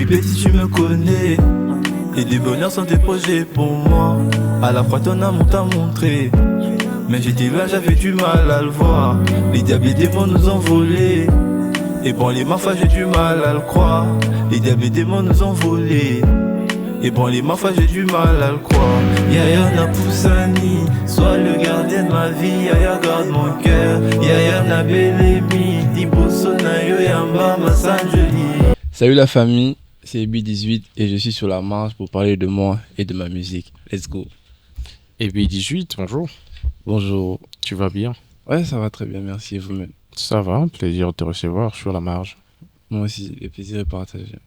Depuis petit tu me connais. Et du bonheur sont tes projets pour moi. À la fois ton amour t'a montré. Mais j'étais loin, j'avais du mal à le voir. Les diables et les démons nous ont volé. Et bon les mafas j'ai du mal à le croire. Les diables et les démons nous ont volé. Et bon les mafas j'ai du mal à le croire. Yaya na Poussani, sois le gardien de ma vie. Yaya garde mon cœur. Yaya na Belemi, Diboso na yo yamba ma Sanjoli. Salut la famille, c'est B18 et je suis sur la marche pour parler de moi et de ma musique. Let's go. Et B18, bonjour. Bonjour. Tu vas bien? Ouais, ça va très bien, merci et vous-même. Ça va, plaisir de te recevoir sur la marge. Moi aussi, le plaisir est partagé.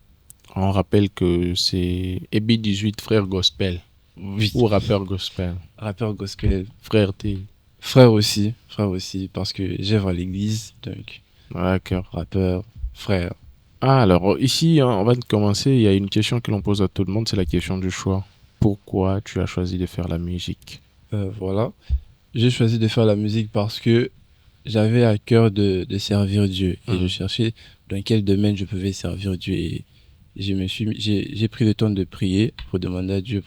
On rappelle que c'est EB18 frère gospel. Oui. Ou rappeur gospel. Rappeur gospel. Frère T. Frère aussi, parce que j'œuvre à l'église, donc D'accord. rappeur, frère. Ah, alors ici, on va commencer. Il y a une question que l'on pose à tout le monde, c'est la question du choix. Pourquoi tu as choisi de faire la musique? Voilà. J'ai choisi de faire la musique parce que j'avais à cœur de servir Dieu et je cherchais dans quel domaine je pouvais servir Dieu et j'ai pris le temps de prier pour demander à Dieu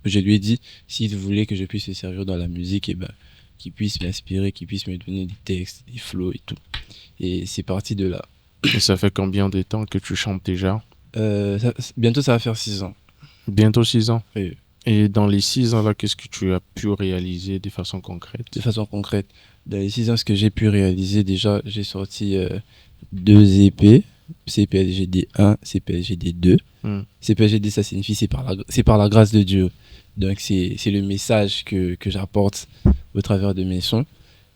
je lui ai dit s'il voulait que je puisse le servir dans la musique et qu'il puisse m'inspirer, qu'il puisse me donner des textes, des flows et tout. Et c'est parti de là. Et ça fait combien de temps que tu chantes déjà? Bientôt ça va faire 6 ans. Bientôt 6 ans. Oui. Et dans les 6 ans là, qu'est-ce que tu as pu réaliser de façon concrète? De façon concrète, dans les 6 ans, ce que j'ai pu réaliser, déjà, j'ai sorti 2 EP, CPLGD 1, CPLGD 2. CPLGD, ça signifie c'est par la grâce de Dieu. Donc, c'est le message que j'apporte au travers de mes sons.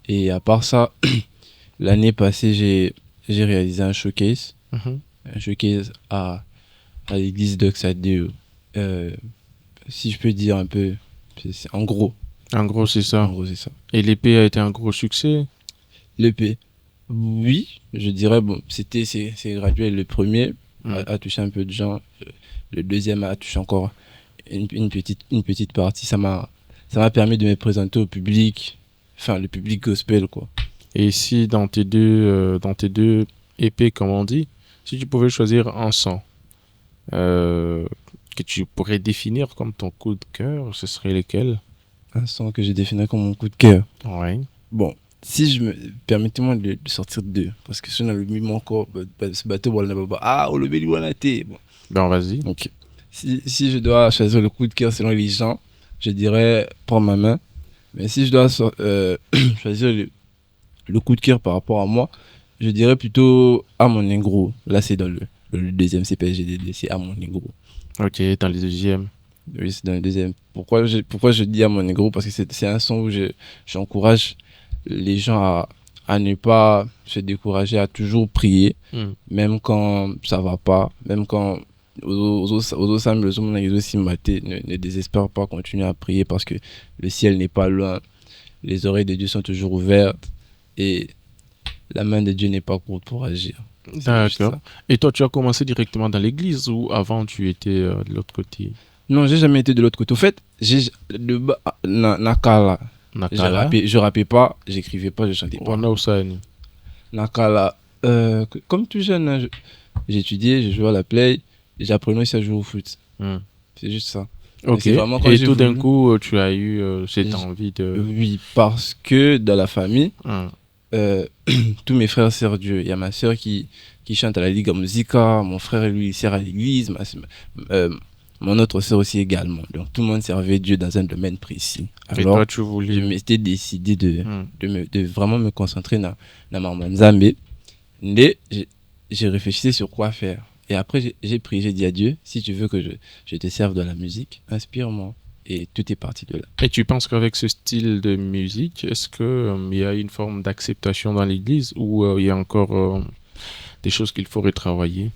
Et à part ça, l'année passée, j'ai réalisé un showcase. Un showcase à l'église d'Oxadeo. Si je peux dire un peu, en gros. En gros, c'est ça. En gros, c'est ça. Et l'épée a été un gros succès? L'épée, oui, je dirais, bon, c'est graduel. Le premier a touché un peu de gens. Le deuxième a touché encore une petite partie. Ça m'a permis de me présenter au public, enfin, le public gospel, quoi. Et ici, dans tes deux épées, comme on dit, si tu pouvais choisir un son que tu pourrais définir comme ton coup de cœur, ce serait lequel? Un son que j'ai défini comme mon coup de cœur. Ouais. Bon, permettez-moi de sortir deux, parce que sinon le mime encore, ce bateau, le béli wanaté. Bon. Ben vas-y. Donc, si je dois choisir le coup de cœur selon les gens, je dirais prends ma main. Mais si je dois choisir le coup de cœur par rapport à moi, je dirais plutôt à mon négro. Là, c'est dans le deuxième CPLGD, c'est à mon négro. Ok, dans le deuxième. Oui, c'est dans le deuxième. Pourquoi je dis à mon négro? Parce que c'est un son où j'encourage les gens à ne pas se décourager, à toujours prier, même quand ça va pas, même quand ne désespère pas, continuer à prier parce que le ciel n'est pas loin, les oreilles de Dieu sont toujours ouvertes et la main de Dieu n'est pas courte pour agir. D'accord. Et toi, tu as commencé directement dans l'église ou avant tu étais de l'autre côté? Non, j'ai jamais été de l'autre côté. Au fait, Nakala. Je rappais pas, j'écrivais pas, je chantais pas. Nakala. Comme tout jeune, hein, j'étudiais, je jouais à la play, j'apprenais aussi à jouer au foot. C'est juste ça. Ok. Et tout d'un coup, tu as eu cette envie de... Oui, parce que dans la famille, tous mes frères servent Dieu. Il y a ma soeur qui chante à la Liga Musica, mon frère lui il sert à l'église, mon autre soeur aussi également. Donc tout le monde servait Dieu dans un domaine précis. Alors, et toi, je m'étais décidé de vraiment me concentrer dans ma Nzambe. Mais j'ai réfléchi sur quoi faire. Et après, j'ai prié, j'ai dit à Dieu, si tu veux que je te serve dans la musique, inspire-moi. Et tout est parti de là. Et tu penses qu'avec ce style de musique, est-ce qu'il y a une forme d'acceptation dans l'église ou il y a encore des choses qu'il faut retravailler?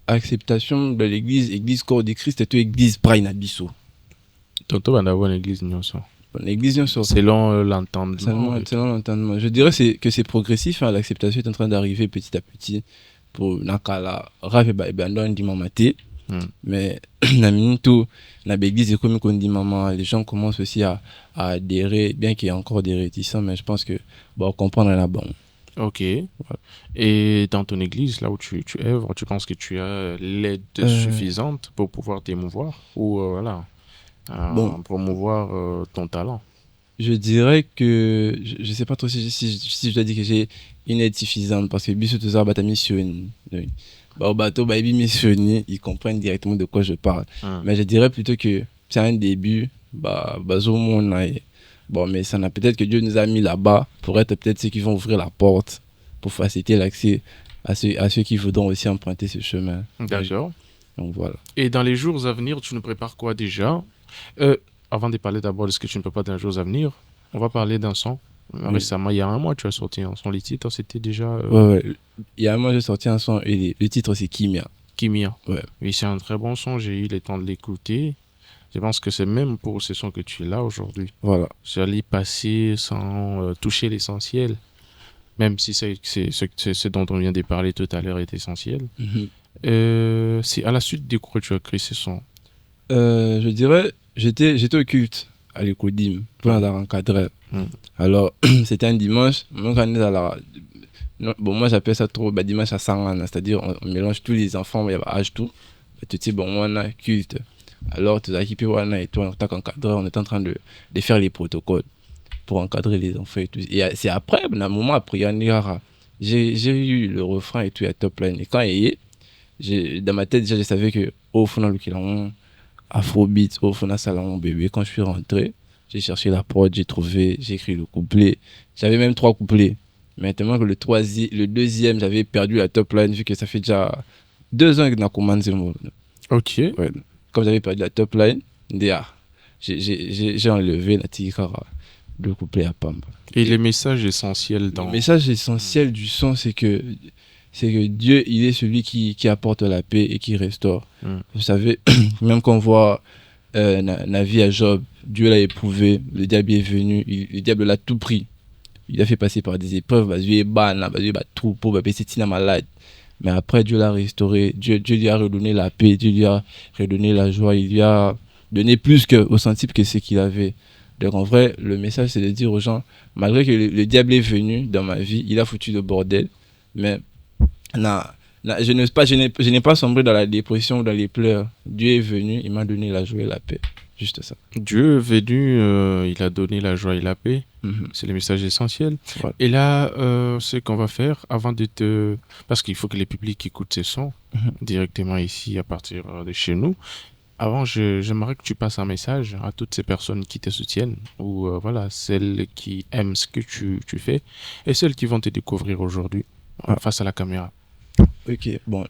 Acceptation de l'église corps de Christ et tout église Praina Bisso. Tonton va avoir une église nyonso. L'église nyonso. Selon l'entendement. Selon l'entendement. Je dirais que c'est progressif, hein, l'acceptation est en train d'arriver petit à petit pour Nakala Rave et Bandon Dimamate. Mais la l'église est comme on dit maman, les gens commencent aussi à adhérer, bien qu'il y ait encore des réticents, mais je pense que bon comprendre là bon. Ok. Et dans ton église, là où tu œuvres, tu penses que tu as l'aide suffisante pour pouvoir t'émouvoir ou promouvoir ton talent? Je dirais que je sais pas trop si je dois dire que j'ai une aide suffisante parce que biso tout ça bata missionné. Au bateau bah missionné, ils comprennent directement de quoi je parle. Mais je dirais plutôt que c'est un début au monde bon mais ça n'a peut-être que Dieu nous a mis là-bas pour être peut-être ceux qui vont ouvrir la porte pour faciliter l'accès à ceux qui voudront aussi emprunter ce chemin. D'accord. Donc voilà. Et dans les jours à venir, tu nous prépares quoi déjà? Avant de parler d'abord de ce que tu ne peux pas dans les jours à venir, on va parler d'un son. Récemment, il y a un mois, tu as sorti un son. Les titres, c'était déjà... Ouais. Il y a un mois, j'ai sorti un son et le titre, c'est Kimia. Kimia. Ouais. Oui, c'est un très bon son. J'ai eu le temps de l'écouter. Je pense que c'est même pour ce son que tu es là aujourd'hui. Voilà. J'allais passer sans toucher l'essentiel. Même si c'est ce dont on vient de parler tout à l'heure est essentiel. C'est à la suite de quoi tu as créé ce son? Je dirais, j'étais au culte à l'écodim pour encadrer. Alors, c'était un dimanche. Bon, moi, j'appelle ça trop dimanche à Sangan, c'est-à-dire on mélange tous les enfants, il y a âge tout. Tu sais, bon, on a culte. Alors, tu as équipé et toi, en tant qu'encadreur, on est en train de faire les protocoles pour encadrer les enfants et tout. Et c'est après, un moment après, j'ai eu le refrain et tout, il y a top line. Et quand il est, dans ma tête, déjà, je savais que au fond, le kilon, Afrobeat, au fond, salon bébé. Quand je suis rentré, j'ai cherché la prod, j'ai écrit le couplet. J'avais même 3 couplets. Mais tellement que le deuxième, j'avais perdu la top line vu que ça fait déjà 2 ans que j'ai commencé le mot. Ok. Ouais. Comme j'avais perdu la top line, j'ai enlevé la tigara, le couplet à Pamba. Et les messages essentiels dans... Le message essentiel du son, c'est que Dieu, il est celui qui apporte la paix et qui restaure. Vous savez, même quand on voit la vie à Job, Dieu l'a éprouvé, le diable est venu, le diable l'a tout pris. Il a fait passer par des épreuves, Dieu est ban, Dieu est tout pauvre, c'est malade. Mais après, Dieu l'a restauré, Dieu lui a redonné la paix, Dieu lui a redonné la joie, il lui a donné plus au centime que ce qu'il avait. Donc en vrai, le message, c'est de dire aux gens, malgré que le diable est venu dans ma vie, il a foutu le bordel, mais je n'ai pas sombré dans la dépression ou dans les pleurs. Dieu est venu, il m'a donné la joie et la paix. Juste ça. Dieu est venu, il a donné la joie et la paix. C'est le message essentiel. Voilà. Et là, ce qu'on va faire avant de te... Parce qu'il faut que les publics écoutent ces sons directement ici à partir de chez nous. Avant, j'aimerais que tu passes un message à toutes ces personnes qui te soutiennent ou voilà, celles qui aiment ce que tu fais et celles qui vont te découvrir aujourd'hui face à la caméra. Ok, bon,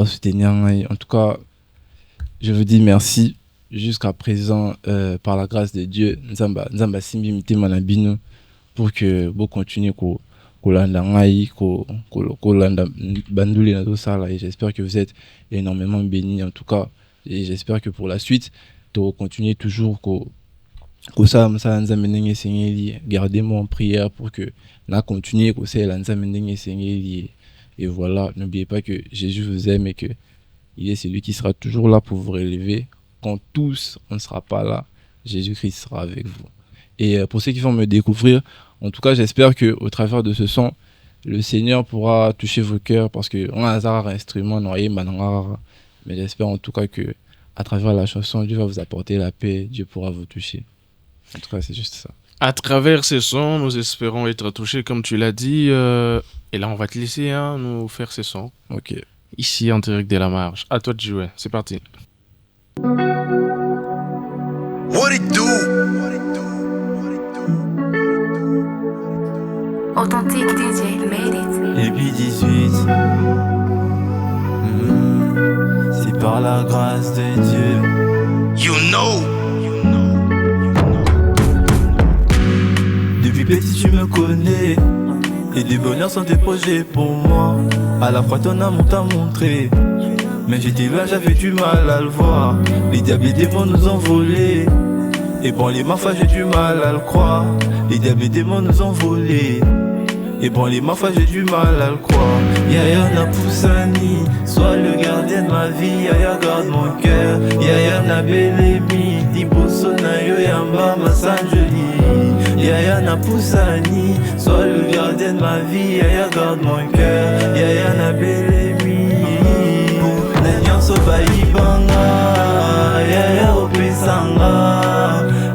soutenir. En tout cas, je vous dis merci. Jusqu'à présent, par la grâce de Dieu, Nzamba Simbi Mite Manabino pour que vous continuez kolanda ngai kolanda banduli na dosala et j'espère que vous êtes énormément bénis en tout cas et j'espère que pour la suite tu continuer toujours ça Nzambe ndenge sengeli gardez-moi en prière pour que na continuer ça Nzambe ndenge sengeli et voilà, n'oubliez pas que Jésus vous aime et que il est celui qui sera toujours là pour vous relever. Quand tous on ne sera pas là, Jésus-Christ sera avec vous. Et pour ceux qui vont me découvrir, en tout cas, j'espère qu'au travers de ce son, le Seigneur pourra toucher vos cœurs parce qu'on a un instrument noyé, mais j'espère en tout cas que à travers la chanson, Dieu va vous apporter la paix, Dieu pourra vous toucher. En tout cas, c'est juste ça. À travers ces sons, nous espérons être touchés, comme tu l'as dit. Et là, on va te laisser nous faire ces sons. Ok. Ici, en direct de la marge. À toi de jouer. C'est parti. What it do? Authentique DJ made it. Et puis 18 c'est par la grâce de Dieu. You know. Depuis petit tu me connais et du bonheur sont tes projets pour moi. À la fois ton amour t'a montré, mais j'étais loin, j'avais du mal à le voir. Les diables et démons nous ont volé, et bon les mafas j'ai du mal à le croire. Les diables et démons nous ont volé, et bon les mafas j'ai du mal à le croire. Yaya na Poussani, sois le gardien de ma vie. Yaya garde mon cœur. Yaya na Belemi, Diboso na yo yamba ma sanjoli. Yaya na Poussani, sois le gardien de ma vie. Yaya garde mon cœur, Yaya na Belemi. Nanyanso baibanga, Yaya opesanga,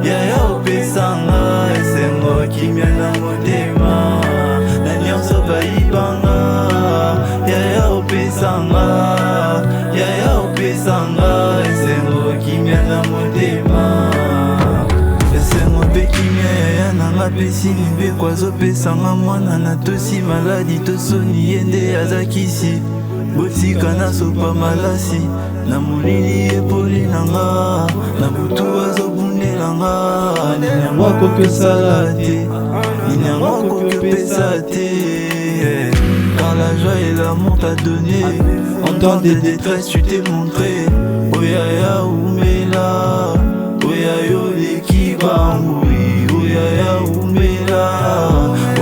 Yaya opesanga, esengo kimia na motema. Nanyanso baibanga, Yaya opesanga, Yaya opesanga, esengo kimia na motema. Esengo pe kimia yaya nanga pesi limbe kwazo pesanga mwana na tosi maladi tosoni yende azakisi. Botika na sopa malasi na molili epoli nanga na butu azobundelanga. Ninyango akopesa te, ninyango akopesa te. Car la joie et l'amour t'a donné. En temps de détresse tu t'es montré. Oyaya umela, oyayo leki bangui. Oyaya umela,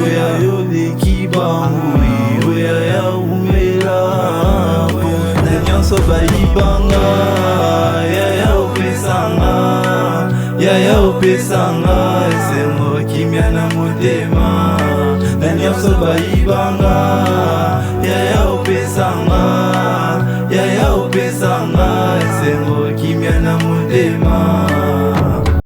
oyayo leki bangui. Oyaya umela. Nanyanso baibanga, Yaya opesanga, Yaya opesanga, esengo kimia na motema. Nanyanso baibanga, Yaya opesanga, Yaya opesanga, esengo kimia na motema.